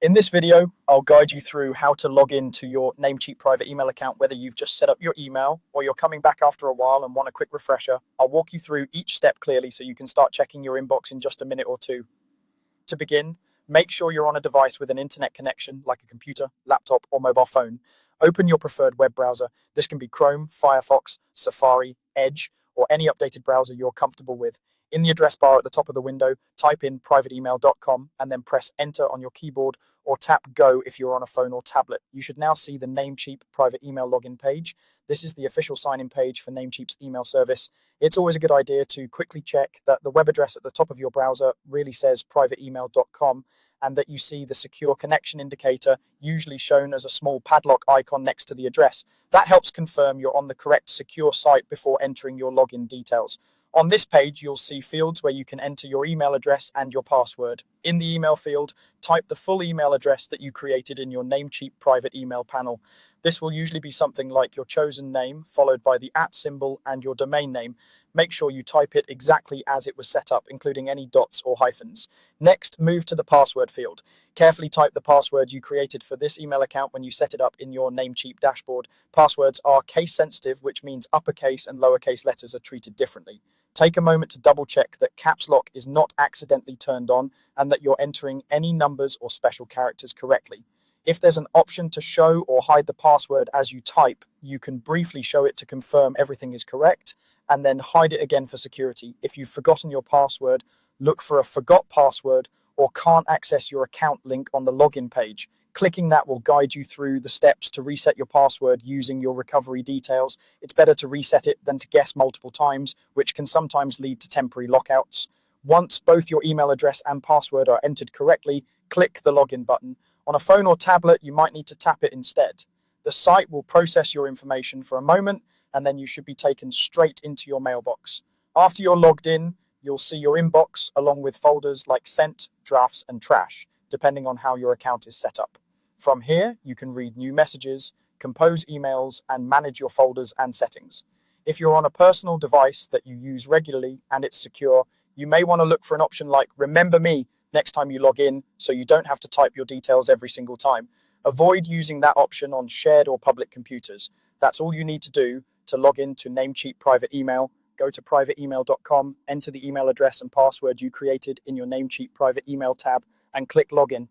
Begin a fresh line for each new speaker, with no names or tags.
In this video, I'll guide you through how to log in to your Namecheap private email account, whether you've just set up your email or you're coming back after a while and want a quick refresher. I'll walk you through each step clearly so you can start checking your inbox in just a minute or two. To begin, make sure you're on a device with an internet connection like a computer, laptop, or mobile phone. Open your preferred web browser. This can be Chrome, Firefox, Safari, Edge, or any updated browser you're comfortable with. In the address bar at the top of the window, type in privateemail.com and then press enter on your keyboard or tap go if you're on a phone or tablet. You should now see the Namecheap private email login page. This is the official sign-in page for Namecheap's email service. It's always a good idea to quickly check that the web address at the top of your browser really says privateemail.com and that you see the secure connection indicator, usually shown as a small padlock icon next to the address. That helps confirm you're on the correct secure site before entering your login details. On this page, you'll see fields where you can enter your email address and your password. In the email field, type the full email address that you created in your Namecheap private email panel. This will usually be something like your chosen name, followed by the @ symbol and your domain name. Make sure you type it exactly as it was set up, including any dots or hyphens. Next, move to the password field. Carefully type the password you created for this email account when you set it up in your Namecheap dashboard. Passwords are case sensitive, which means uppercase and lowercase letters are treated differently. Take a moment to double check that caps lock is not accidentally turned on and that you're entering any numbers or special characters correctly. If there's an option to show or hide the password as you type, you can briefly show it to confirm everything is correct and then hide it again for security. If you've forgotten your password, look for a forgot password or can't access your account link on the login page. Clicking that will guide you through the steps to reset your password using your recovery details. It's better to reset it than to guess multiple times, which can sometimes lead to temporary lockouts. Once both your email address and password are entered correctly, click the login button. On a phone or tablet, you might need to tap it instead. The site will process your information for a moment, and then you should be taken straight into your mailbox. After you're logged in, you'll see your inbox along with folders like Sent, Drafts, and Trash, depending on how your account is set up. From here, you can read new messages, compose emails, and manage your folders and settings. If you're on a personal device that you use regularly and it's secure, you may want to look for an option like Remember Me next time you log in so you don't have to type your details every single time. Avoid using that option on shared or public computers. That's all you need to do to log in to Namecheap private email. Go to privateemail.com, enter the email address and password you created in your Namecheap private email tab, and click Login.